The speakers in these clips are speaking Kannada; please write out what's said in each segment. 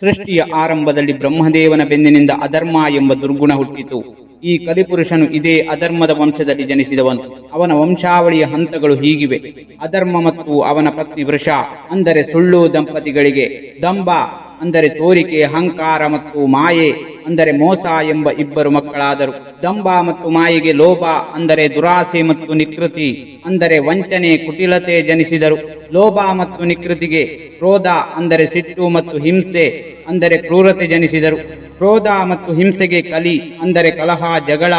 ಸೃಷ್ಟಿಯ ಆರಂಭದಲ್ಲಿ ಬ್ರಹ್ಮದೇವನ ಬೆನ್ನಿನಿಂದ ಅಧರ್ಮ ಎಂಬ ದುರ್ಗುಣ ಹುಟ್ಟಿತು. ಈ ಕಲಿಪುರುಷನು ಇದೇ ಅಧರ್ಮದ ವಂಶದಲ್ಲಿ ಜನಿಸಿದವನು. ಅವನ ವಂಶಾವಳಿಯ ಹಂತಗಳು ಹೀಗಿವೆ. ಅಧರ್ಮ ಮತ್ತು ಅವನ ಪತ್ನಿ ವೃಷ ಅಂದರೆ ಸುಳ್ಳು ದಂಪತಿಗಳಿಗೆ ದಂಭ ಅಂದರೆ ತೋರಿಕೆ, ಅಹಂಕಾರ ಮತ್ತು ಮಾಯೆ ಅಂದರೆ ಮೋಸ ಎಂಬ ಇಬ್ಬರು ಮಕ್ಕಳಾದರು. ದಂಭ ಮತ್ತು ಮಾಯೆಗೆ ಲೋಭ ಅಂದರೆ ದುರಾಸೆ ಮತ್ತು ನಿಕೃತಿ ಅಂದರೆ ವಂಚನೆ, ಕುಟಿಲತೆ ಜನಿಸಿದರು. ಲೋಭ ಮತ್ತು ನಿಕೃತಿಗೆ ಕ್ರೋಧ ಅಂದರೆ ಸಿಟ್ಟು ಮತ್ತು ಹಿಂಸೆ ಅಂದರೆ ಕ್ರೂರತೆ ಜನಿಸಿದರು. ಕ್ರೋಧ ಮತ್ತು ಹಿಂಸೆಗೆ ಕಲಿ ಅಂದರೆ ಕಲಹ, ಜಗಳ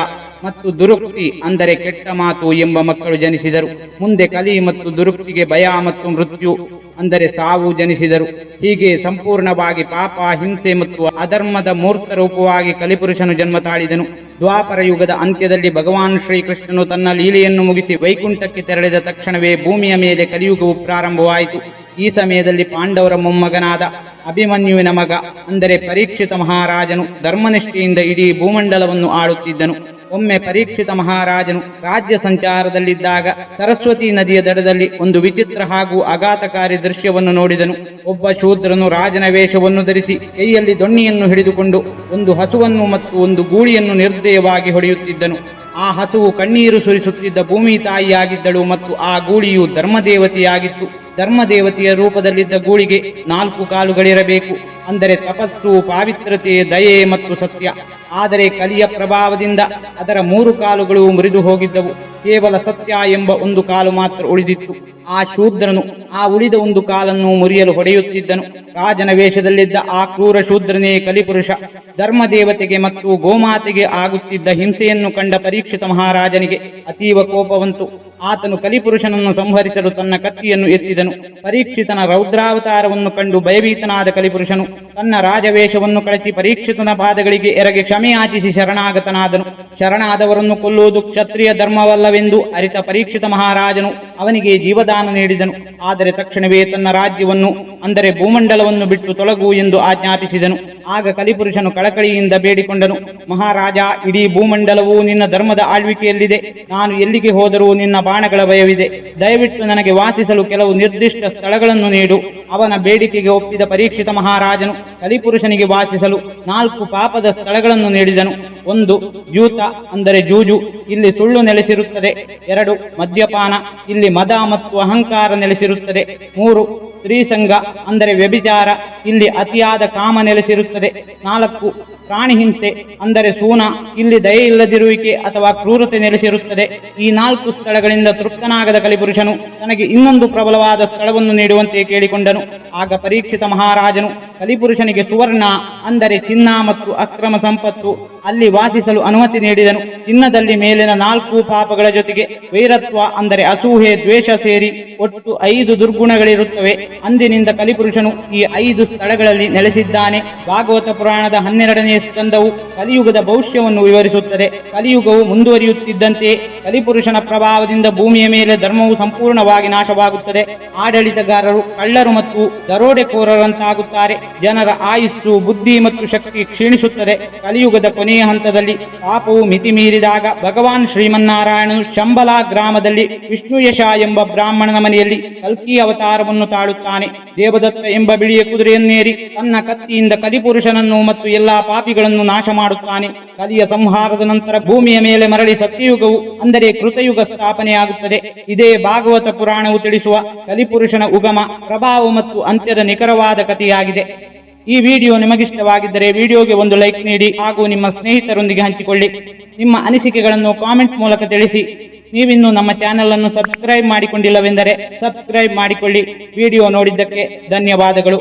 ಮತ್ತು ದುರುಕ್ತಿ ಅಂದರೆ ಕೆಟ್ಟ ಮಾತು ಎಂಬ ಮಕ್ಕಳು ಜನಿಸಿದರು. ಮುಂದೆ ಕಲಿ ಮತ್ತು ದುರುಕ್ತಿಗೆ ಭಯ ಮತ್ತು ಮೃತ್ಯು ಅಂದರೆ ಸಾವು ಜನಿಸಿದರು. ಹೀಗೆ ಸಂಪೂರ್ಣವಾಗಿ ಪಾಪ, ಹಿಂಸೆ ಮತ್ತು ಅಧರ್ಮದ ಮೂರ್ತ ರೂಪವಾಗಿ ಕಲಿಪುರುಷನು ಜನ್ಮ ತಾಳಿದನು. ದ್ವಾಪರ ಯುಗದ ಅಂತ್ಯದಲ್ಲಿ ಭಗವಾನ್ ಶ್ರೀಕೃಷ್ಣನು ತನ್ನ ಲೀಲೆಯನ್ನು ಮುಗಿಸಿ ವೈಕುಂಠಕ್ಕೆ ತೆರಳಿದ ತಕ್ಷಣವೇ ಭೂಮಿಯ ಮೇಲೆ ಕಲಿಯುಗವು ಪ್ರಾರಂಭವಾಯಿತು. ಈ ಸಮಯದಲ್ಲಿ ಪಾಂಡವರ ಮೊಮ್ಮಗನಾದ ಅಭಿಮನ್ಯುವಿನ ಮಗ ಅಂದರೆ ಪರೀಕ್ಷಿತ ಮಹಾರಾಜನು ಧರ್ಮನಿಷ್ಠೆಯಿಂದ ಇಡೀ ಭೂಮಂಡಲವನ್ನು ಆಳುತ್ತಿದ್ದನು. ಒಮ್ಮೆ ಪರೀಕ್ಷಿತ ಮಹಾರಾಜನು ರಾಜ್ಯ ಸಂಚಾರದಲ್ಲಿದ್ದಾಗ ಸರಸ್ವತಿ ನದಿಯ ದಡದಲ್ಲಿ ಒಂದು ವಿಚಿತ್ರ ಹಾಗೂ ಆಘಾತಕಾರಿ ದೃಶ್ಯವನ್ನು ನೋಡಿದನು. ಒಬ್ಬ ಶೂದ್ರನು ರಾಜನ ವೇಷವನ್ನು ಧರಿಸಿ ಕೈಯಲ್ಲಿ ದೊಣ್ಣೆಯನ್ನು ಹಿಡಿದುಕೊಂಡು ಒಂದು ಹಸುವನ್ನು ಮತ್ತು ಒಂದು ಗೂಳಿಯನ್ನು ನಿರ್ದಯವಾಗಿ ಹೊಡೆಯುತ್ತಿದ್ದನು. ಆ ಹಸುವು ಕಣ್ಣೀರು ಸುರಿಸುತ್ತಿದ್ದ ಭೂಮಿ ತಾಯಿಯಾಗಿದ್ದಳು ಮತ್ತು ಆ ಗೂಳಿಯು ಧರ್ಮದೇವತೆಯಾಗಿತ್ತು. ಧರ್ಮದೇವತೆಯ ರೂಪದಲ್ಲಿದ್ದ ಗೂಳಿಗೆ 4 ಕಾಲುಗಳಿರಬೇಕು, ಅಂದರೆ ತಪಸ್ಸು, ಪಾವಿತ್ರತೆ, ದಯೆ ಮತ್ತು ಸತ್ಯ. ಆದರೆ ಕಲಿಯ ಪ್ರಭಾವದಿಂದ ಅದರ 3 ಕಾಲುಗಳು ಮುರಿದು ಹೋಗಿದ್ದವು. ಕೇವಲ ಸತ್ಯ ಎಂಬ ಒಂದು ಕಾಲು ಮಾತ್ರ ಉಳಿದಿತ್ತು. ಆ ಶೂದ್ರನು ಆ ಉಳಿದ ಒಂದು ಕಾಲನ್ನು ಮುರಿಯಲು ಹೊಡೆಯುತ್ತಿದ್ದನು. ರಾಜನ ವೇಷದಲ್ಲಿದ್ದ ಆ ಕ್ರೂರ ಶೂದ್ರನೇ ಕಲಿಪುರುಷ. ಧರ್ಮದೇವತೆಗೆ ಮತ್ತು ಗೋಮಾತೆಗೆ ಆಗುತ್ತಿದ್ದ ಹಿಂಸೆಯನ್ನು ಕಂಡ ಪರೀಕ್ಷಿತ ಮಹಾರಾಜನಿಗೆ ಅತೀವ ಕೋಪವಂತು. ಆತನು ಕಲಿಪುರುಷನನ್ನು ಸಂಹರಿಸಲು ತನ್ನ ಕತ್ತಿಯನ್ನು ಎತ್ತಿದನು. ಪರೀಕ್ಷಿತನ ರೌದ್ರಾವತಾರವನ್ನು ಕಂಡು ಭಯಭೀತನಾದ ಕಲಿಪುರುಷನು ತನ್ನ ರಾಜವೇಷವನ್ನು ಕಳಚಿ ಪರೀಕ್ಷಿತನ ಪಾದಗಳಿಗೆ ಎರಗಿ ಕ್ಷಮೆಯಾಚಿಸಿ ಶರಣಾಗತನಾದನು. ಶರಣಾದವರನ್ನು ಕೊಲ್ಲುವುದು ಕ್ಷತ್ರಿಯ ಧರ್ಮವಲ್ಲವೆಂದು ಅರಿತ ಪರೀಕ್ಷಿತ ಮಹಾರಾಜನು ಅವನಿಗೆ ಜೀವದಾನ ನೀಡಿದನು. ಆದರೆ ತಕ್ಷಣವೇ ತನ್ನ ರಾಜ್ಯವನ್ನು ಅಂದರೆ ಭೂಮಂಡಲವನ್ನು ಬಿಟ್ಟು ತೊಲಗು ಎಂದು ಆಜ್ಞಾಪಿಸಿದನು. ಆಗ ಕಲಿಪುರುಷನು ಕಳಕಳಿಯಿಂದ ಬೇಡಿಕೊಂಡನು, ಮಹಾರಾಜ, ಇಡೀ ಭೂಮಂಡಲವು ನಿನ್ನ ಧರ್ಮದ ಆಳ್ವಿಕೆಯಲ್ಲಿದೆ. ನಾನು ಎಲ್ಲಿಗೆ ಹೋದರೂ ನಿನ್ನ ಬಾಣಗಳ ಭಯವಿದೆ. ದಯವಿಟ್ಟು ನನಗೆ ವಾಸಿಸಲು ಕೆಲವು ನಿರ್ದಿಷ್ಟ ಸ್ಥಳಗಳನ್ನು ನೀಡು. ಅವನ ಬೇಡಿಕೆಗೆ ಒಪ್ಪಿದ ಪರೀಕ್ಷಿತ ಮಹಾರಾಜನು ಕಲಿಪುರುಷನಿಗೆ ವಾಸಿಸಲು 4 ಪಾಪದ ಸ್ಥಳಗಳನ್ನು ನೀಡಿದನು. 1 ದ್ಯೂತ ಅಂದರೆ ಜೂಜು, ಇಲ್ಲಿ ಸುಳ್ಳು ನೆಲೆಸಿರುತ್ತದೆ. 2 ಮದ್ಯಪಾನ, ಇಲ್ಲಿ ಮದ ಮತ್ತು ಅಹಂಕಾರ ನೆಲೆಸಿರುತ್ತದೆ. 3 ಸ್ತ್ರೀಸಂಗ ಅಂದರೆ ವ್ಯಭಿಚಾರ, ಇಲ್ಲಿ ಅತಿಯಾದ ಕಾಮ ನೆಲೆಸಿರುತ್ತದೆ. 4 ಪ್ರಾಣಿ ಹಿಂಸೆ ಅಂದರೆ ಸೂನ, ಇಲ್ಲಿ ದಯೆ ಇಲ್ಲದಿರುವಿಕೆ ಅಥವಾ ಕ್ರೂರತೆ ನೆಲೆಸಿರುತ್ತದೆ. ಈ 4 ಸ್ಥಳಗಳಿಂದ ತೃಪ್ತನಾಗದ ಕಲಿಪುರುಷನು ತನಗೆ ಇನ್ನೊಂದು ಪ್ರಬಲವಾದ ಸ್ಥಳವನ್ನು ನೀಡುವಂತೆ ಕೇಳಿಕೊಂಡನು. ಆಗ ಪರೀಕ್ಷಿತ ಮಹಾರಾಜನು ಕಲಿಪುರುಷನಿಗೆ ಸುವರ್ಣ ಅಂದರೆ ಚಿನ್ನ ಮತ್ತು ಅಕ್ರಮ ಸಂಪತ್ತು ಅಲ್ಲಿ ವಾಸಿಸಲು ಅನುಮತಿ ನೀಡಿದನು. ಚಿನ್ನದಲ್ಲಿ ಮೇಲಿನ 4 ಪಾಪಗಳ ಜೊತೆಗೆ ವೈರತ್ವ ಅಂದರೆ ಅಸೂಹೆ, ದ್ವೇಷ ಸೇರಿ ಒಟ್ಟು 5 ದುರ್ಗುಣಗಳಿರುತ್ತವೆ. ಅಂದಿನಿಂದ ಕಲಿಪುರುಷನು ಈ 5 ಸ್ಥಳಗಳಲ್ಲಿ ನೆಲೆಸಿದ್ದಾನೆ. ಭಾಗವತ ಪುರಾಣದ 12ನೇ ಸ್ಕಂದವು ಕಲಿಯುಗದ ಭವಿಷ್ಯವನ್ನು ವಿವರಿಸುತ್ತದೆ. ಕಲಿಯುಗವು ಮುಂದುವರಿಯುತ್ತಿದ್ದಂತೆ ಕಲಿಪುರುಷನ ಪ್ರಭಾವದಿಂದ ಭೂಮಿಯ ಮೇಲೆ ಧರ್ಮವು ಸಂಪೂರ್ಣವಾಗಿ ನಾಶವಾಗುತ್ತದೆ. ಆಡಳಿತಗಾರರು ಕಳ್ಳರು ಮತ್ತು ದರೋಡೆಕೋರರಂತಾಗುತ್ತಾರೆ. ಜನರ ಆಯುಸ್ಸು, ಬುದ್ಧಿ ಮತ್ತು ಶಕ್ತಿ ಕ್ಷೀಣಿಸುತ್ತದೆ. ಕಲಿಯುಗದ ಕೊನೆಯ ಹಂತದಲ್ಲಿ ಪಾಪವು ಮಿತಿ ಮೀರಿದಾಗ ಭಗವಾನ್ ಶ್ರೀಮನ್ನಾರಾಯಣನು ಶಂಬಲ ಗ್ರಾಮದಲ್ಲಿ ವಿಷ್ಣುಯಶ ಎಂಬ ಬ್ರಾಹ್ಮಣನ ಮನೆಯಲ್ಲಿ ಕಲ್ಕಿ ಅವತಾರವನ್ನು ತಾಳುತ್ತಾನೆ. ದೇವದತ್ತ ಎಂಬ ಬಿಳಿಯ ಕುದುರೆಯನ್ನೇರಿ ತನ್ನ ಕತ್ತಿಯಿಂದ ಕಲಿಪುರುಷನನ್ನು ಮತ್ತು ಎಲ್ಲಾ ಪಾಪಿಗಳನ್ನು ನಾಶ ಮಾಡುತ್ತಾನೆ. ಕಲಿಯ ಸಂಹಾರದ ನಂತರ ಭೂಮಿಯ ಮೇಲೆ ಮರಳಿ ಸತ್ಯಯುಗವು ಅಂದರೆ ಕೃತಯುಗ ಸ್ಥಾಪನೆಯಾಗುತ್ತದೆ. ಇದೇ ಭಾಗವತ ಪುರಾಣವು ತಿಳಿಸುವ ಕಲಿಪುರುಷನ ಉಗಮ, ಪ್ರಭಾವ ಮತ್ತು ಅಂತ್ಯದ ನಿಖರವಾದ ಕಥೆಯಾಗಿದೆ. ಈ ವಿಡಿಯೋ ನಿಮಗಿಷ್ಟವಾಗಿದ್ದರೆ ವಿಡಿಯೋಗೆ ಒಂದು ಲೈಕ್ ನೀಡಿ ಹಾಗೂ ನಿಮ್ಮ ಸ್ನೇಹಿತರೊಂದಿಗೆ ಹಂಚಿಕೊಳ್ಳಿ. ನಿಮ್ಮ ಅನಿಸಿಕೆಗಳನ್ನು ಕಾಮೆಂಟ್ ಮೂಲಕ ತಿಳಿಸಿ. ನೀವಿನ್ನೂ ನಮ್ಮ ಚಾನೆಲ್ ಅನ್ನು ಸಬ್ಸ್ಕ್ರೈಬ್ ಮಾಡಿಕೊಂಡಿಲ್ಲವೆಂದರೆ ಸಬ್ಸ್ಕ್ರೈಬ್ ಮಾಡಿಕೊಳ್ಳಿ. ವಿಡಿಯೋ ನೋಡಿದ್ದಕ್ಕೆ ಧನ್ಯವಾದಗಳು.